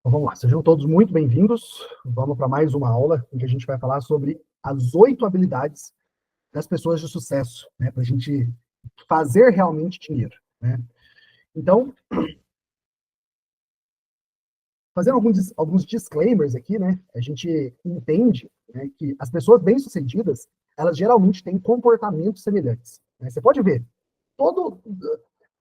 Então, vamos lá, sejam todos muito bem-vindos. Vamos para mais uma aula em que a gente vai falar sobre as 8 habilidades das pessoas de sucesso, né, para a gente fazer realmente dinheiro, né? Então, fazendo alguns disclaimers aqui, né, a gente entende, né, que as pessoas bem-sucedidas, elas geralmente têm comportamentos semelhantes, né? Você pode ver, todo,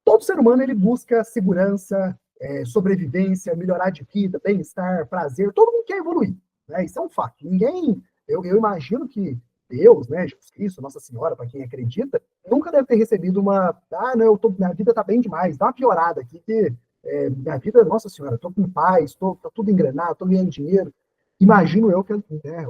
todo ser humano ele busca segurança, sobrevivência, melhorar de vida, bem-estar, prazer, todo mundo quer evoluir, né? Isso é um fato. Ninguém, eu imagino que Deus, né, Jesus Cristo, Nossa Senhora, para quem acredita, nunca deve ter recebido não, minha vida tá bem demais, dá uma piorada aqui, que minha vida, Nossa Senhora, tô com paz, tá tudo engrenado, tô ganhando dinheiro. Imagino eu que, né,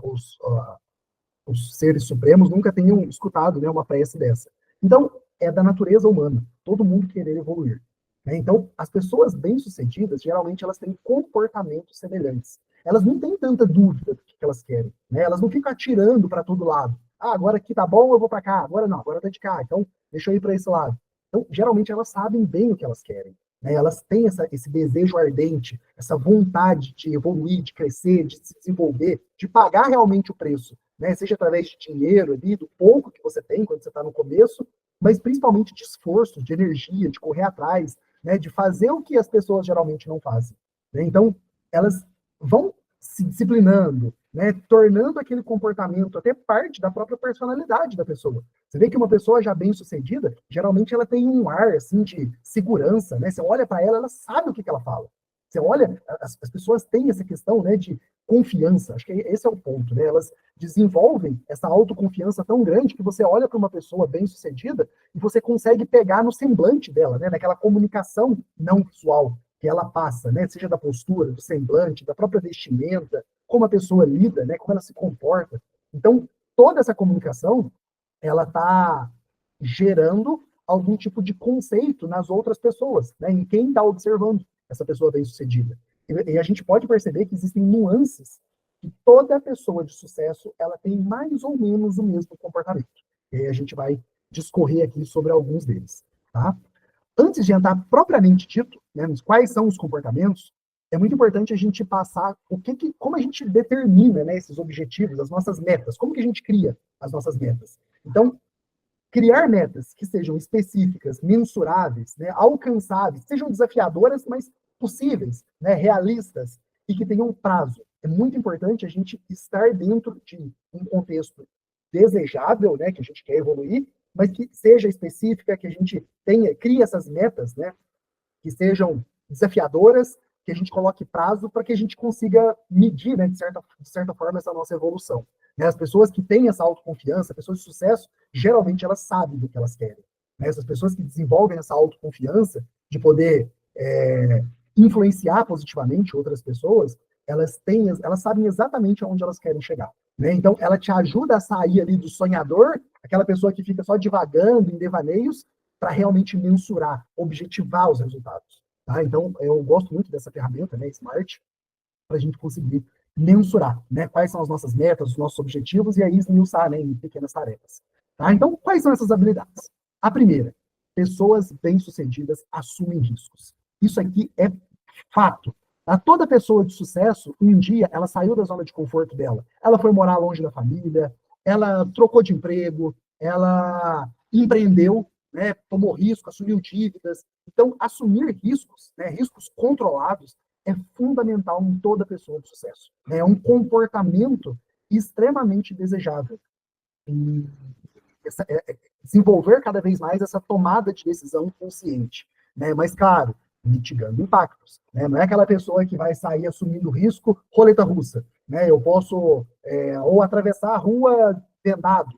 os seres supremos nunca tenham escutado, né, uma prece dessa. Então, é da natureza humana, todo mundo querer evoluir, né? Então, as pessoas bem-sucedidas, geralmente, elas têm comportamentos semelhantes. Elas não têm tanta dúvida do que elas querem, né? Elas não ficam atirando para todo lado. Ah, agora aqui tá bom, eu vou para cá. Agora não, agora tá de cá. Então, deixa eu ir para esse lado. Então, geralmente, elas sabem bem o que elas querem, né? Elas têm esse desejo ardente, essa vontade de evoluir, de crescer, de se desenvolver, de pagar realmente o preço, né? Seja através de dinheiro ali, do pouco que você tem quando você está no começo, mas principalmente de esforço, de energia, de correr atrás, né? De fazer o que as pessoas geralmente não fazem, né? Então, elas vão se disciplinando, né? Tornando aquele comportamento até parte da própria personalidade da pessoa. Você vê que uma pessoa já bem sucedida, geralmente ela tem um ar assim de segurança, né? Você olha para ela, ela sabe o que ela fala. Você olha, as pessoas têm essa questão, né, de confiança. Acho que esse é o ponto, né? Elas desenvolvem essa autoconfiança tão grande que você olha para uma pessoa bem-sucedida e você consegue pegar no semblante dela, né? Naquela comunicação não visual que ela passa, né? Seja da postura, do semblante, da própria vestimenta, como a pessoa lida, né? Como ela se comporta. Então, toda essa comunicação, ela está gerando algum tipo de conceito nas outras pessoas, né? Em quem está observando essa pessoa bem-sucedida. E a gente pode perceber que existem nuances que toda pessoa de sucesso ela tem mais ou menos o mesmo comportamento. E aí a gente vai discorrer aqui sobre alguns deles, tá? Antes de entrar propriamente dito, né, quais são os comportamentos, é muito importante a gente passar como a gente determina, né, esses objetivos, as nossas metas, como que a gente cria as nossas metas. Então, criar metas que sejam específicas, mensuráveis, né, alcançáveis, sejam desafiadoras, mas possíveis, né, realistas e que tenham prazo. É muito importante a gente estar dentro de um contexto desejável, né, que a gente quer evoluir, mas que seja específica, que a gente crie essas metas, né, que sejam desafiadoras, que a gente coloque prazo para que a gente consiga medir, né, de certa forma, essa nossa evolução. Né? As pessoas que têm essa autoconfiança, pessoas de sucesso, geralmente elas sabem do que elas querem. Né? Essas pessoas que desenvolvem essa autoconfiança de poder influenciar positivamente outras pessoas, elas sabem exatamente aonde elas querem chegar. Né? Então, ela te ajuda a sair ali do sonhador, aquela pessoa que fica só divagando em devaneios, para realmente mensurar, objetivar os resultados. Tá? Então, eu gosto muito dessa ferramenta, né, Smart, para a gente conseguir mensurar, né, quais são as nossas metas, os nossos objetivos, e aí esmiuçar, né, em pequenas tarefas. Tá? Então, quais são essas habilidades? A primeira, pessoas bem-sucedidas assumem riscos. Isso aqui é fato. A toda pessoa de sucesso, um dia, ela saiu da zona de conforto dela. Ela foi morar longe da família, ela trocou de emprego, ela empreendeu, né, tomou risco, assumiu dívidas. Então, assumir riscos, né, riscos controlados, é fundamental em toda pessoa de sucesso. Né? É um comportamento extremamente desejável. E desenvolver cada vez mais essa tomada de decisão consciente. Né? Mas, claro, mitigando impactos. Né? Não é aquela pessoa que vai sair assumindo risco, roleta russa. Né? Eu posso ou atravessar a rua vendado.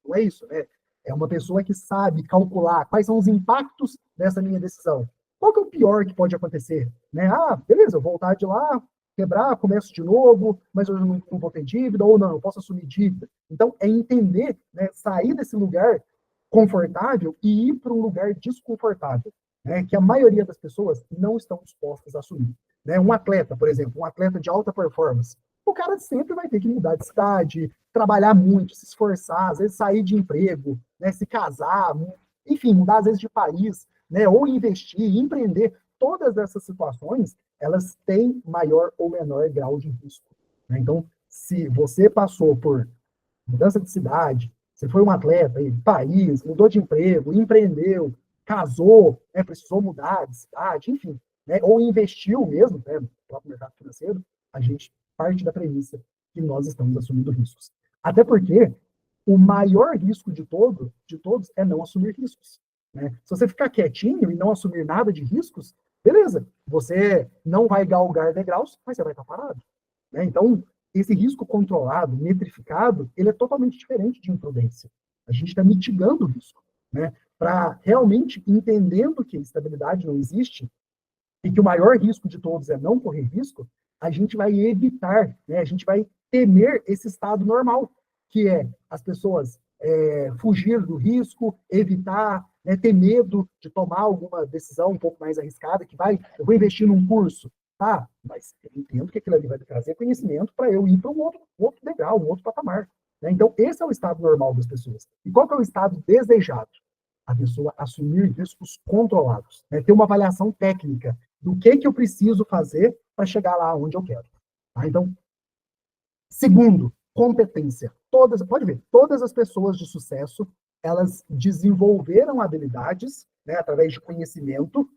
Não é isso. Né? É uma pessoa que sabe calcular quais são os impactos dessa minha decisão. Qual que é o pior que pode acontecer? Né? Ah, beleza, eu voltar de lá, quebrar, começo de novo, mas eu não vou ter dívida, ou não, eu posso assumir dívida. Então, é entender, né, sair desse lugar confortável e ir para um lugar desconfortável, né, que a maioria das pessoas não estão dispostas a assumir. Né? Um atleta, por exemplo, um atleta de alta performance, o cara sempre vai ter que mudar de cidade, trabalhar muito, se esforçar, às vezes sair de emprego, né, se casar, enfim, mudar às vezes de país, né, ou investir, empreender. Todas essas situações, elas têm maior ou menor grau de risco. Né? Então, se você passou por mudança de cidade, você foi um atleta de país, mudou de emprego, empreendeu, casou, né, precisou mudar de cidade, enfim, né, ou investiu mesmo, né, no próprio mercado financeiro, a gente parte da premissa que nós estamos assumindo riscos. Até porque o maior risco de todos é não assumir riscos. Né? Se você ficar quietinho e não assumir nada de riscos, beleza, você não vai galgar degraus, mas você vai estar parado. Né? Então, esse risco controlado, metrificado, ele é totalmente diferente de imprudência. A gente está mitigando o risco, né? Para realmente entendendo que estabilidade não existe e que o maior risco de todos é não correr risco, a gente vai evitar, né? A gente vai temer esse estado normal, que é as pessoas fugir do risco, evitar, né, ter medo de tomar alguma decisão um pouco mais arriscada, eu vou investir num curso, tá, mas eu entendo que aquilo ali vai trazer conhecimento para eu ir para um outro degrau, um outro patamar. Né? Então, esse é o estado normal das pessoas. E qual que é o estado desejado? A pessoa assumir riscos controlados, né? Ter uma avaliação técnica do que eu preciso fazer para chegar lá onde eu quero. Tá? Então, segundo, competência. Pode ver, todas as pessoas de sucesso, elas desenvolveram habilidades, né, através de conhecimento,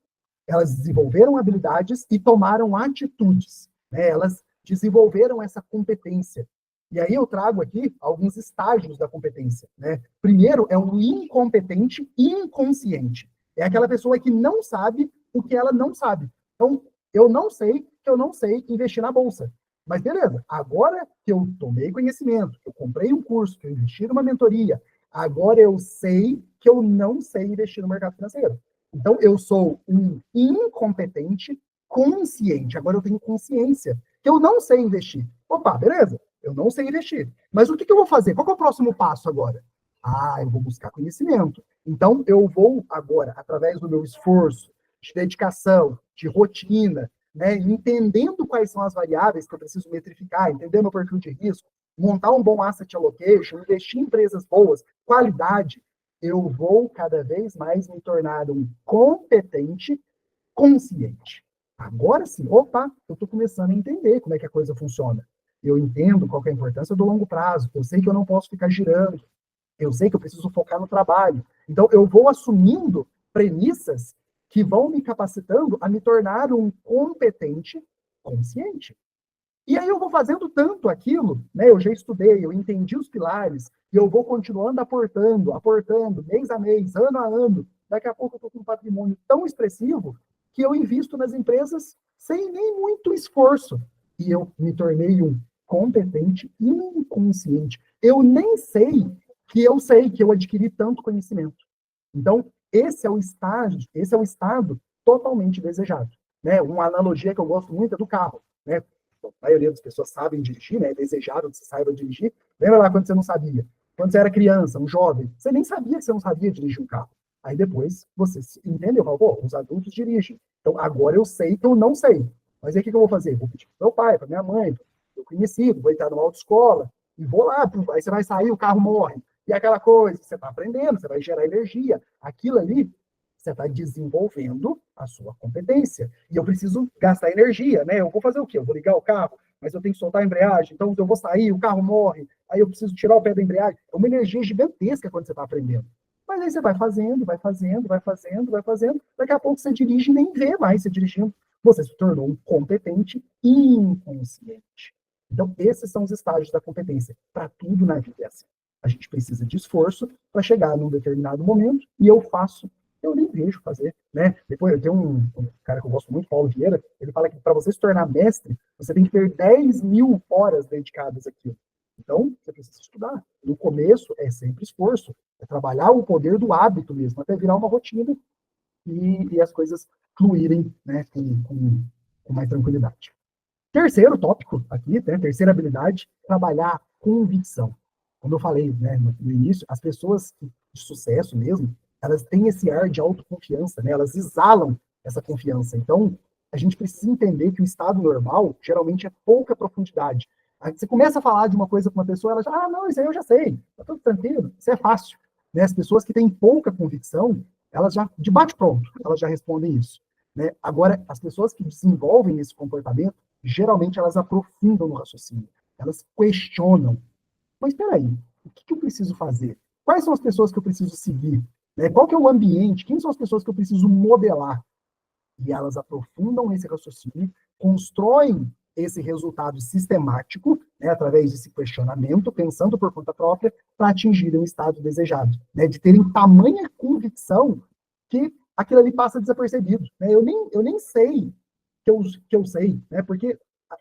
elas desenvolveram habilidades e tomaram atitudes. Né? Elas desenvolveram essa competência. E aí eu trago aqui alguns estágios da competência. Né? Primeiro é um incompetente inconsciente. É aquela pessoa que não sabe o que ela não sabe. Então, eu não sei que eu não sei investir na bolsa. Mas beleza, agora que eu tomei conhecimento, que eu comprei um curso, que eu investi numa mentoria, agora eu sei que eu não sei investir no mercado financeiro. Então, eu sou um incompetente consciente. Agora eu tenho consciência que eu não sei investir. Opa, beleza, eu não sei investir. Mas o que eu vou fazer? Qual é o próximo passo agora? Ah, eu vou buscar conhecimento. Então, eu vou agora, através do meu esforço, de dedicação, de rotina, né, entendendo quais são as variáveis que eu preciso metrificar, entender meu perfil de risco, montar um bom asset allocation, investir em empresas boas, qualidade, eu vou cada vez mais me tornar um competente consciente. Agora sim, opa, eu estou começando a entender como é que a coisa funciona. Eu entendo qual é a importância do longo prazo, eu sei que eu não posso ficar girando, eu sei que eu preciso focar no trabalho. Então, eu vou assumindo premissas que vão me capacitando a me tornar um competente consciente. E aí eu vou fazendo tanto aquilo, né? Eu já estudei, eu entendi os pilares, e eu vou continuando aportando, mês a mês, ano a ano. Daqui a pouco eu estou com um patrimônio tão expressivo que eu invisto nas empresas sem nem muito esforço. E eu me tornei um competente inconsciente. Eu nem sei que eu adquiri tanto conhecimento. Então, esse é o estado totalmente desejado. Né? Uma analogia que eu gosto muito é do carro. Né? A maioria das pessoas sabem dirigir, né? É desejável que você saiba dirigir. Lembra lá quando você não sabia? Quando você era criança, um jovem, você nem sabia que você não sabia dirigir um carro. Aí depois você entendeu, pô, os adultos dirigem. Então agora eu sei que eu não sei. Mas aí o que eu vou fazer? Vou pedir para meu pai, para minha mãe, para meu conhecido, vou entrar numa autoescola e vou lá. Aí você vai sair, o carro morre. E aquela coisa, você está aprendendo, você vai gerar energia. Aquilo ali, você está desenvolvendo a sua competência. E eu preciso gastar energia, né? Eu vou fazer o quê? Eu vou ligar o carro, mas eu tenho que soltar a embreagem, então eu vou sair, o carro morre, aí eu preciso tirar o pé da embreagem. É uma energia gigantesca quando você está aprendendo. Mas aí você vai fazendo, daqui a pouco você dirige e nem vê mais você dirigindo. Você se tornou um competente inconsciente. Então, esses são os estágios da competência. Para tudo na vida é assim. A gente precisa de esforço para chegar num determinado momento, e eu nem vejo fazer, né? Depois, eu tenho um cara que eu gosto muito, Paulo Vieira, ele fala que para você se tornar mestre, você tem que ter 10.000 horas dedicadas àquilo. Então, você precisa estudar. No começo, é sempre esforço. É trabalhar o poder do hábito mesmo, até virar uma rotina e as coisas fluírem, né, com mais tranquilidade. Terceiro tópico aqui, né, terceira habilidade, trabalhar convicção. Como eu falei, né, no início, as pessoas de sucesso mesmo, elas têm esse ar de autoconfiança, né, elas exalam essa confiança. Então, a gente precisa entender que o estado normal, geralmente, é pouca profundidade. Aí você começa a falar de uma coisa com uma pessoa, ela já, não, isso aí eu já sei, tá tudo tranquilo, isso é fácil. Né? As pessoas que têm pouca convicção, elas já, de bate-pronto, elas já respondem isso. né? Agora, as pessoas que desenvolvem esse comportamento, geralmente elas aprofundam no raciocínio, elas questionam. Mas espera aí, o que eu preciso fazer? Quais são as pessoas que eu preciso seguir? Né? Qual que é o ambiente? Quem são as pessoas que eu preciso modelar? E elas aprofundam esse raciocínio, constroem esse resultado sistemático, né, através desse questionamento, pensando por conta própria, para atingirem o estado desejado, né, de terem tamanha convicção que aquilo ali passa desapercebido. Né? Eu nem sei que eu sei, né, porque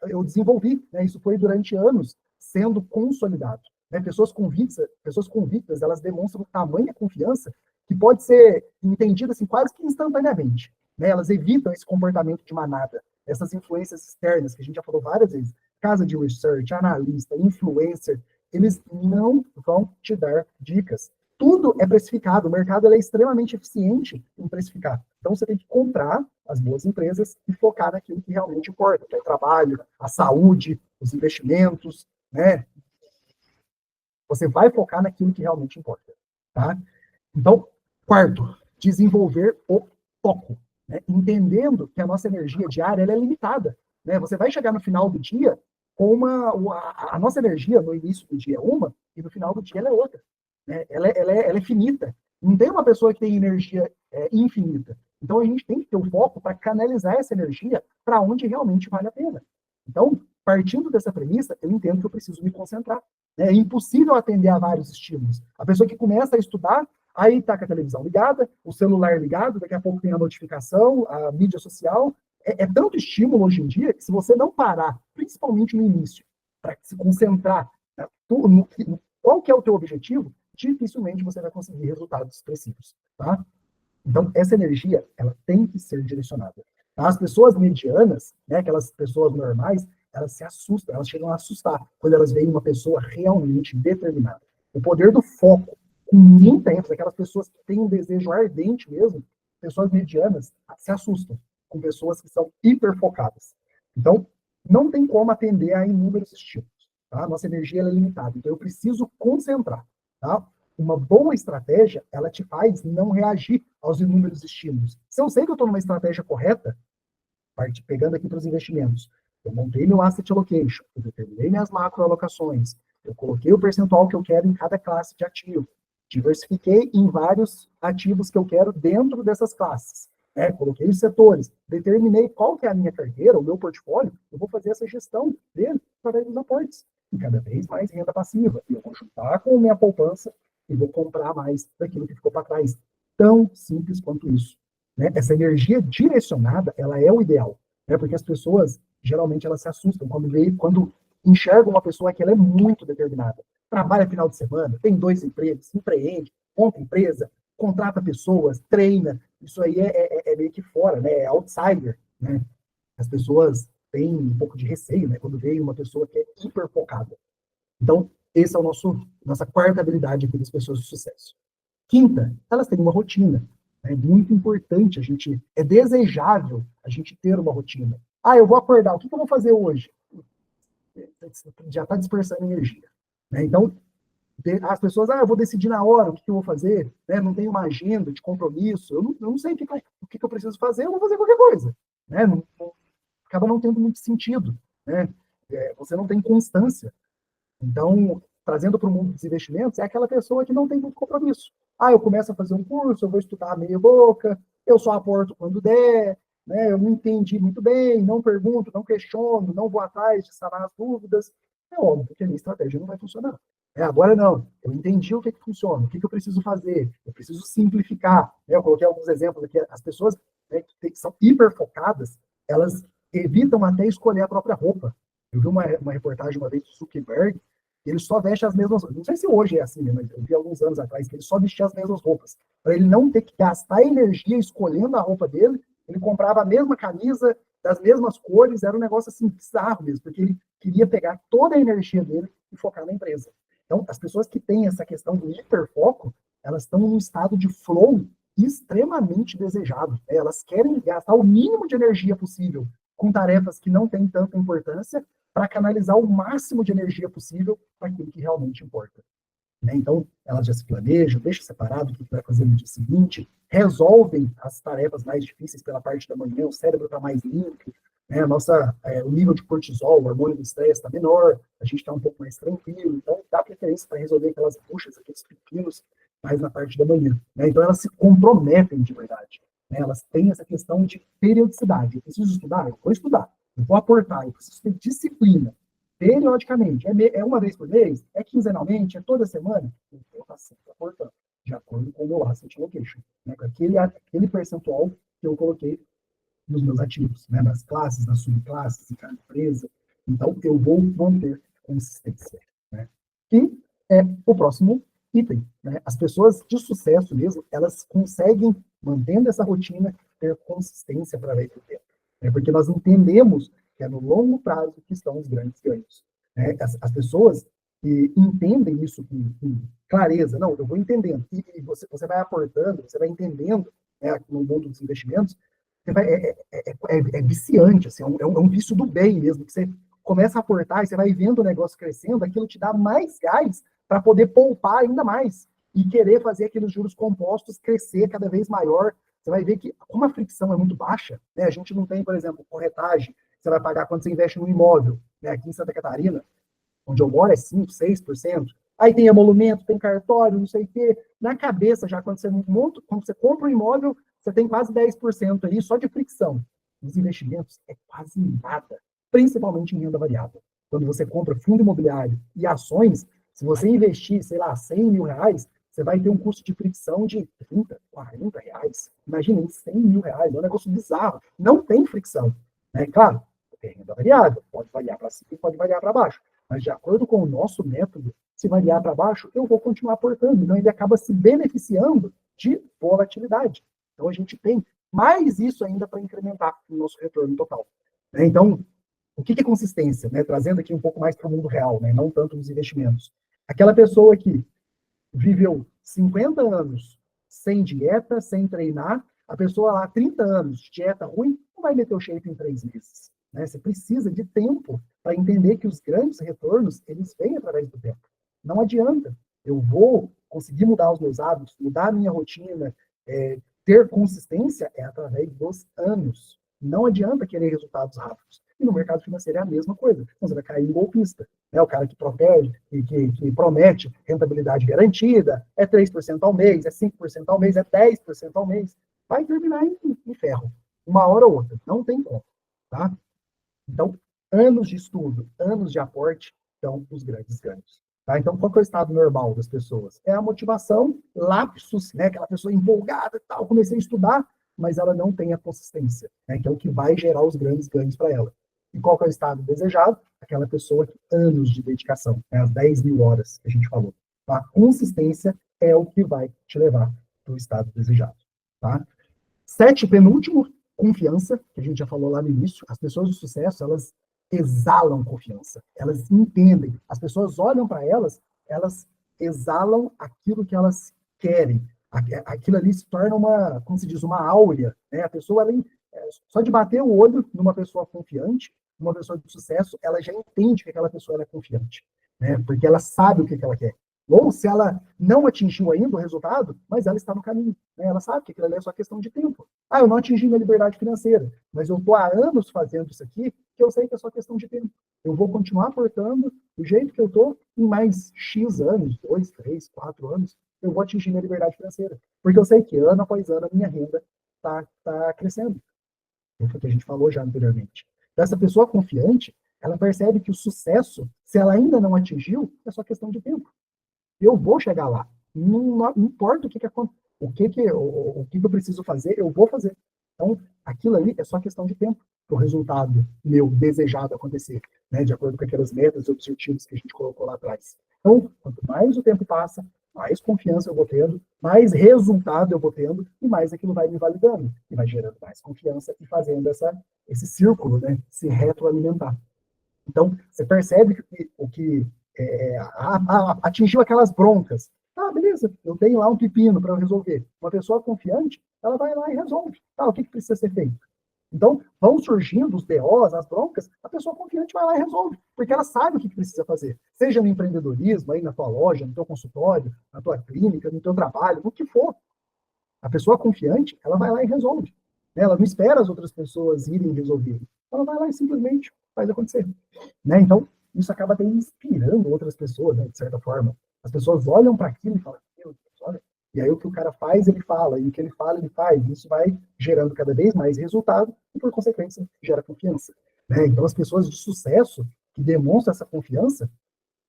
eu desenvolvi, né, isso foi durante anos sendo consolidado. Né? Pessoas convictas, elas demonstram tamanha confiança que pode ser entendida assim, quase que instantaneamente. Né? Elas evitam esse comportamento de manada, essas influências externas, que a gente já falou várias vezes, casa de research, analista, influencer, eles não vão te dar dicas. Tudo é precificado, o mercado é extremamente eficiente em precificar. Então você tem que comprar as boas empresas e focar naquilo que realmente importa, que é o trabalho, a saúde, os investimentos, né? Você vai focar naquilo que realmente importa, tá? Então, quarto, desenvolver o foco, né? Entendendo que a nossa energia diária ela é limitada, né? Você vai chegar no final do dia com a nossa energia no início do dia é uma e no final do dia ela é outra, né? Ela é finita. Não tem uma pessoa que tem energia infinita. Então a gente tem que ter o foco para canalizar essa energia para onde realmente vale a pena. Então, partindo dessa premissa, eu entendo que eu preciso me concentrar. É impossível atender a vários estímulos. A pessoa que começa a estudar, aí está com a televisão ligada, o celular ligado, daqui a pouco tem a notificação, a mídia social. É tanto estímulo hoje em dia que se você não parar, principalmente no início, para se concentrar, né, qual que é o teu objetivo, dificilmente você vai conseguir resultados expressivos, tá? Então, essa energia, ela tem que ser direcionada. Tá? As pessoas medianas, né, aquelas pessoas normais, elas se assustam, elas chegam a assustar quando elas veem uma pessoa realmente determinada. O poder do foco, com muita ênfase, aquelas pessoas que têm um desejo ardente mesmo, pessoas medianas, se assustam com pessoas que são hiperfocadas. Então, não tem como atender a inúmeros estímulos. Tá? Nossa energia é limitada, então eu preciso concentrar. Tá? Uma boa estratégia, ela te faz não reagir aos inúmeros estímulos. Se eu sei que eu estou numa estratégia correta, pegando aqui para os investimentos, eu montei meu asset allocation, eu determinei minhas macroalocações, eu coloquei o percentual que eu quero em cada classe de ativo, diversifiquei em vários ativos que eu quero dentro dessas classes, né? Coloquei os setores, determinei qual que é a minha carteira, o meu portfólio, eu vou fazer essa gestão dele através dos aportes, e cada vez mais renda passiva, e eu vou juntar com a minha poupança e vou comprar mais daquilo que ficou para trás. Tão simples quanto isso. Né? Essa energia direcionada, ela é o ideal, né? Porque as pessoas, geralmente, elas se assustam quando enxergam uma pessoa que ela é muito determinada. Trabalha final de semana, tem 2 empregos, empreende, monta empresa, contrata pessoas, treina. Isso aí é meio que fora, né? É outsider, né? As pessoas têm um pouco de receio, né? Quando vem uma pessoa que é hiper focada. Então, esse é o nossa quarta habilidade aqui das pessoas de sucesso. Quinta, elas têm uma rotina. É muito importante é desejável a gente ter uma rotina. Ah, eu vou acordar, o que eu vou fazer hoje? Já está dispersando energia. Né? Então, as pessoas, eu vou decidir na hora o que eu vou fazer, né? Não tenho uma agenda de compromisso, eu não sei o que eu preciso fazer, eu vou fazer qualquer coisa. Né? Acaba não tendo muito sentido. Né? Você não tem constância. Então, trazendo para o mundo dos investimentos, é aquela pessoa que não tem muito compromisso. Eu começo a fazer um curso, eu vou estudar meia boca, eu só aporto quando der, né? Eu não entendi muito bem, não pergunto, não questiono, não vou atrás de sanar as dúvidas. É óbvio que a minha estratégia não vai funcionar. Agora não, eu entendi o que funciona, o que eu preciso fazer, eu preciso simplificar. Né? Eu coloquei alguns exemplos aqui, as pessoas, né, que são hiper focadas, elas evitam até escolher a própria roupa. Eu vi uma reportagem uma vez do Zuckerberg, ele só veste as mesmas roupas. Não sei se hoje é assim, mas eu vi alguns anos atrás que ele só vestia as mesmas roupas. Para ele não ter que gastar energia escolhendo a roupa dele, ele comprava a mesma camisa, das mesmas cores, era um negócio assim bizarro mesmo, porque ele queria pegar toda a energia dele e focar na empresa. Então, as pessoas que têm essa questão do hiperfoco, elas estão num estado de flow extremamente desejado. Elas querem gastar o mínimo de energia possível com tarefas que não têm tanta importância para canalizar o máximo de energia possível para aquilo que realmente importa. né? Então, elas já se planejam, deixam separado o que vai fazer no dia seguinte, resolvem as tarefas mais difíceis pela parte da manhã, o cérebro está mais limpo, né? O nível de cortisol, o hormônio do estresse está menor, a gente está um pouco mais tranquilo, então dá preferência para resolver aquelas buchas, aqueles pepinos, mais na parte da manhã, né? Então, elas se comprometem de verdade, né? Elas têm essa questão de periodicidade. Eu preciso estudar? Eu vou estudar. Eu vou aportar, eu preciso ter disciplina periodicamente. É uma vez por mês? É quinzenalmente? É toda semana? Eu vou estar sempre aportando, de acordo com o meu asset allocation, né? Com aquele percentual que eu coloquei nos meus ativos, né? Nas classes, nas subclasses, em cada empresa. Então, eu vou manter consistência, né? E o próximo item, né? As pessoas de sucesso mesmo, elas conseguem, mantendo essa rotina, ter consistência através do tempo. Né? Porque nós entendemos que é no longo prazo que estão os grandes ganhos. Né? As pessoas que entendem isso com clareza, não, eu vou entendendo, e você vai aportando, você vai entendendo, né, no mundo dos investimentos, é viciante, assim, é um vício do bem mesmo, que você começa a aportar e você vai vendo o negócio crescendo, aquilo te dá mais gás para poder poupar ainda mais e querer fazer aqueles juros compostos crescer cada vez maior. Você vai ver que, como a fricção é muito baixa, né, a gente não tem, por exemplo, corretagem, você vai pagar quando você investe no imóvel, né, aqui em Santa Catarina, onde eu moro é 5%, 6%. Aí tem emolumento, tem cartório, não sei o quê. Na cabeça, já quando quando você compra um imóvel, você tem quase 10% aí só de fricção. Os investimentos é quase nada, principalmente em renda variável. Quando você compra fundo imobiliário e ações, se você investir, sei lá, 100 mil reais, você vai ter um custo de fricção de 30, 40 reais. Imagina, 100 mil reais, é um negócio bizarro. Não tem fricção. Né? Claro, tem renda variável, pode variar para cima e pode variar para baixo. Mas de acordo com o nosso método, se variar para baixo, eu vou continuar aportando. Então, ele acaba se beneficiando de volatilidade. Então, a gente tem mais isso ainda para incrementar o nosso retorno total. Então, o que é consistência? Né? Trazendo aqui um pouco mais para o mundo real, né? Não tanto nos investimentos. Aquela pessoa que viveu 50 anos sem dieta, sem treinar, a pessoa lá, 30 anos de dieta ruim, não vai meter o shape em 3 meses. Né? Você precisa de tempo para entender que os grandes retornos, eles vêm através do tempo. Não adianta. Eu vou conseguir mudar os meus hábitos, mudar a minha rotina, ter consistência é através dos anos. Não adianta querer resultados rápidos. E no mercado financeiro é a mesma coisa. Então, você vai cair em golpista. Né? O cara que protege, que promete rentabilidade garantida, é 3% ao mês, é 5% ao mês, é 10% ao mês. Vai terminar em ferro. Uma hora ou outra. Não tem como. Tá? Então, anos de estudo, anos de aporte, são os grandes ganhos. Tá? Então, qual que é o estado normal das pessoas? É a motivação, lapsos, né? Aquela pessoa empolgada e tal, comecei a estudar, mas ela não tem a consistência, né? Que é o que vai gerar os grandes ganhos para ela. E qual que é o estado desejado? Aquela pessoa que anos de dedicação, né? As 10 mil horas que a gente falou. Tá? A consistência é o que vai te levar para o estado desejado. Tá? 7, penúltimo, confiança, que a gente já falou lá no início. As pessoas de sucesso, elas exalam confiança, elas entendem. As pessoas olham para elas exalam aquilo que elas querem. Aquilo ali se torna uma, como se diz, uma áurea. Né? A pessoa, só de bater o olho numa pessoa confiante, uma pessoa de sucesso, ela já entende que aquela pessoa é confiante. Né? Porque ela sabe o que ela quer. Ou se ela não atingiu ainda o resultado, mas ela está no caminho. Né? Ela sabe que aquilo ali é só questão de tempo. Ah, eu não atingi minha liberdade financeira, mas eu estou há anos fazendo isso aqui, que eu sei que é só questão de tempo. Eu vou continuar aportando do jeito que eu estou, em mais X anos, 2, 3, 4 anos, eu vou atingir minha liberdade financeira. Porque eu sei que ano após ano a minha renda está crescendo. É o que a gente falou já anteriormente. Então, essa pessoa confiante, ela percebe que o sucesso, se ela ainda não atingiu, é só questão de tempo. Eu vou chegar lá. Não importa o que eu preciso fazer, eu vou fazer. Então, aquilo ali é só questão de tempo para o resultado meu desejado acontecer, né? De acordo com aquelas metas e objetivos que a gente colocou lá atrás. Então, quanto mais o tempo passa, mais confiança eu vou tendo, mais resultado eu vou tendo, e mais aquilo vai me validando, e vai gerando mais confiança e fazendo esse círculo, né? Se retroalimentar. Então, você percebe que o que atingiu aquelas broncas. Ah, beleza, eu tenho lá um pepino para resolver. Uma pessoa confiante, ela vai lá e resolve. Tá, o que precisa ser feito? Então, vão surgindo os BOs, as broncas, a pessoa confiante vai lá e resolve, porque ela sabe o que precisa fazer. seja no empreendedorismo, aí na tua loja, no teu consultório, na tua clínica, no teu trabalho, no que for. A pessoa confiante, ela vai lá e resolve. Ela não espera as outras pessoas irem resolver. Ela vai lá e simplesmente faz acontecer. Então, isso acaba até inspirando outras pessoas, de certa forma. As pessoas olham para aquilo e falam, meu Deus, olha. E aí o que o cara faz, ele fala. E o que ele fala, ele faz. Isso vai gerando cada vez mais resultado e, por consequência, gera confiança. Então, as pessoas de sucesso que demonstram essa confiança,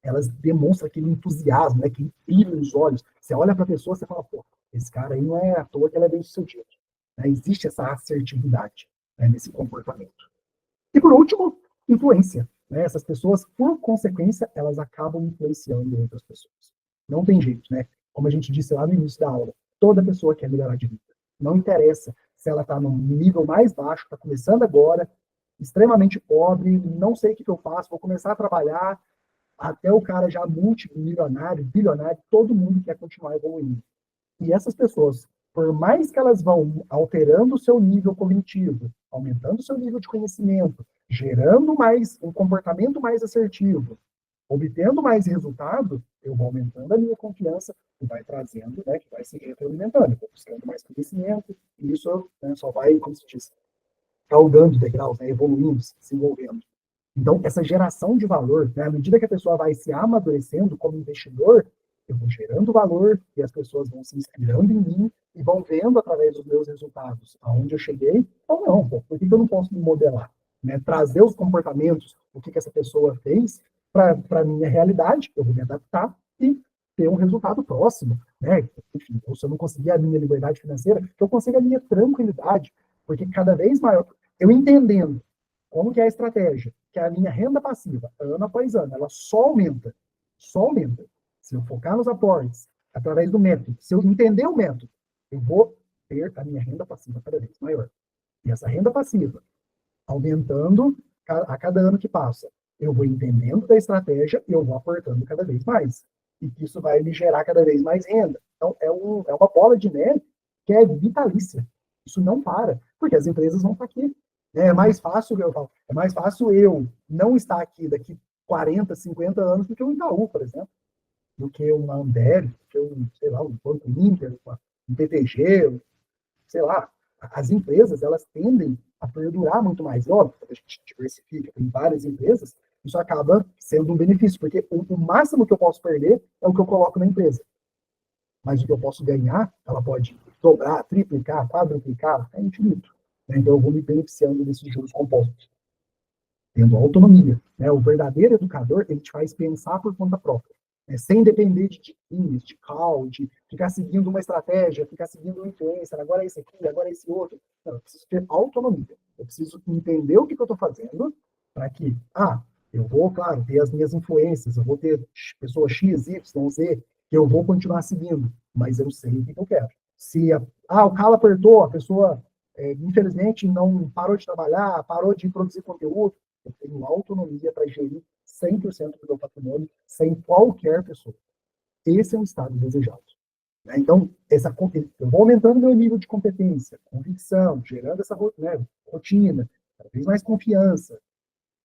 elas demonstram aquele entusiasmo, aquele brilho nos olhos. Você olha para a pessoa e fala, pô, esse cara aí não é à toa que ela é bem-sucedido. Existe essa assertividade nesse comportamento. E por último, influência. Essas pessoas, por consequência, elas acabam influenciando outras pessoas. Não tem jeito, né? Como a gente disse lá no início da aula, toda pessoa quer melhorar de vida. Não interessa se ela está no nível mais baixo, está começando agora, extremamente pobre, não sei o que eu faço, vou começar a trabalhar, até o cara já multimilionário, bilionário, todo mundo quer continuar evoluindo. E essas pessoas, por mais que elas vão alterando o seu nível cognitivo, aumentando o seu nível de conhecimento, gerando mais um comportamento mais assertivo, obtendo mais resultado, eu vou aumentando a minha confiança e vai trazendo, que vai se retroalimentando, eu vou buscando mais conhecimento, e isso só vai, como se diz, galgando degraus, evoluindo, se desenvolvendo. Então, essa geração de valor, à medida que a pessoa vai se amadurecendo como investidor, eu vou gerando valor e as pessoas vão se inspirando em mim e vão vendo através dos meus resultados aonde eu cheguei ou não. Pô, por que eu não posso me modelar? Trazer os comportamentos, o que essa pessoa fez para a minha realidade, eu vou me adaptar e ter um resultado próximo. Enfim, se eu não conseguir a minha liberdade financeira, que eu consiga a minha tranquilidade, porque cada vez maior, eu entendendo como que é a estratégia, que a minha renda passiva, ano após ano, ela só aumenta. Só aumenta. Se eu focar nos aportes, através do método, se eu entender o método, eu vou ter a minha renda passiva cada vez maior. E essa renda passiva, aumentando a cada ano que passa, eu vou entendendo da estratégia e eu vou aportando cada vez mais. E isso vai me gerar cada vez mais renda. Então, é uma bola de neve que é vitalícia. Isso não para, porque as empresas vão estar aqui. É mais fácil, eu falo, é mais fácil eu não estar aqui daqui 40, 50 anos do que um Itaú, por exemplo, do que uma Ambev, do que sei lá, um Banco Inter, um BTG, sei lá. As empresas, elas tendem a perdurar muito mais. Óbvio, quando a gente diversifica, tem várias empresas, isso acaba sendo um benefício, porque o máximo que eu posso perder é o que eu coloco na empresa. Mas o que eu posso ganhar, ela pode dobrar, triplicar, quadruplicar, é infinito. Então, eu vou me beneficiando desses juros compostos, tendo autonomia. O verdadeiro educador, ele te faz pensar por conta própria, sem depender de tiquinhos, de call, de ficar seguindo uma estratégia, ficar seguindo uma influencer, agora é esse aqui, agora é esse outro. Não, eu preciso ter autonomia. Eu preciso entender o que eu estou fazendo para que, eu vou, claro, ter as minhas influências, eu vou ter pessoas X, Y, Z, que eu vou continuar seguindo, mas eu sei o que eu quero. Se o calo apertou, a pessoa, infelizmente, não parou de trabalhar, parou de produzir conteúdo, eu tenho autonomia para gerir 100% do meu patrimônio sem qualquer pessoa. Esse é um estado desejado. Então, eu vou aumentando meu nível de competência, convicção, gerando essa rotina, cada vez mais confiança,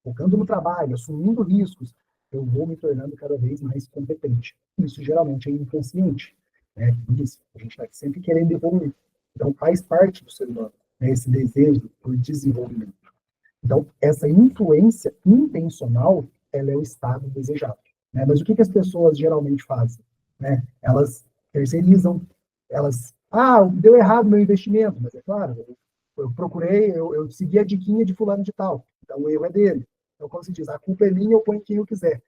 focando no trabalho, assumindo riscos, eu vou me tornando cada vez mais competente. Isso geralmente é inconsciente. Isso, a gente está sempre querendo evoluir. Então, faz parte do ser humano, esse desejo por desenvolvimento. Então, essa influência intencional, ela é o estado desejado. Mas o que as pessoas geralmente fazem? Elas terceirizam, deu errado meu investimento, mas é claro, eu procurei, eu segui a diquinha de fulano de tal, então o erro é dele. Então, como se diz, a culpa é minha, eu ponho quem eu quiser.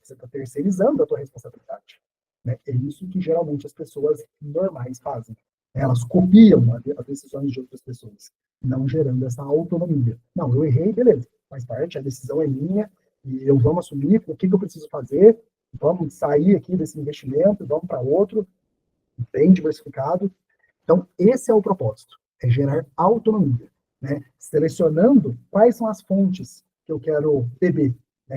Você está terceirizando a tua responsabilidade. É isso que geralmente as pessoas normais fazem. Elas copiam as decisões de outras pessoas, não gerando essa autonomia. Não, eu errei, beleza, faz parte, a decisão é minha, e eu vamos assumir o que eu preciso fazer, vamos sair aqui desse investimento, vamos para outro, bem diversificado. Então, esse é o propósito, é gerar autonomia, selecionando quais são as fontes que eu quero beber,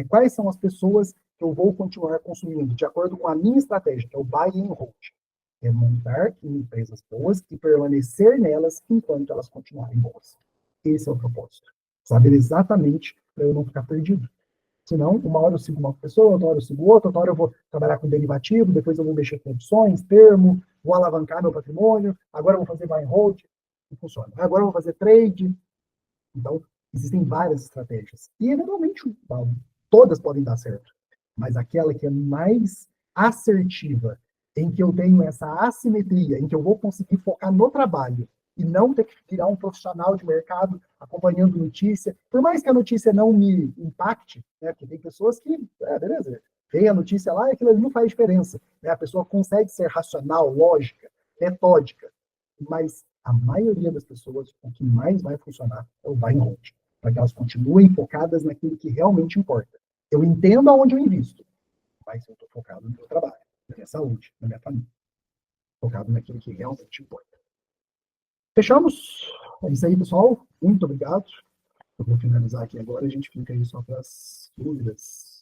quais são as pessoas que eu vou continuar consumindo, de acordo com a minha estratégia, que é o buy and hold. É montar empresas boas e permanecer nelas enquanto elas continuarem boas. Esse é o propósito. Saber exatamente para eu não ficar perdido. Senão, uma hora eu sigo uma pessoa, outra hora eu sigo outra hora eu vou trabalhar com derivativo, depois eu vou mexer com opções, termo, vou alavancar meu patrimônio, agora eu vou fazer buy and hold, não funciona. Agora eu vou fazer trade. Então, existem várias estratégias. E, eventualmente, todas podem dar certo. Mas aquela que é mais assertiva, em que eu tenho essa assimetria, em que eu vou conseguir focar no trabalho e não ter que virar um profissional de mercado acompanhando notícia, por mais que a notícia não me impacte, né, porque tem pessoas que, beleza, vem a notícia lá e aquilo ali não faz diferença. Né, a pessoa consegue ser racional, lógica, metódica, mas a maioria das pessoas, o que mais vai funcionar é o buy and hold, para que elas continuem focadas naquilo que realmente importa. Eu entendo aonde eu invisto, mas eu estou focado no meu trabalho, na minha saúde, na minha família. Focado naquilo que realmente importa. Fechamos? É isso aí, pessoal. Muito obrigado. Eu vou finalizar aqui agora e a gente fica aí só para as dúvidas.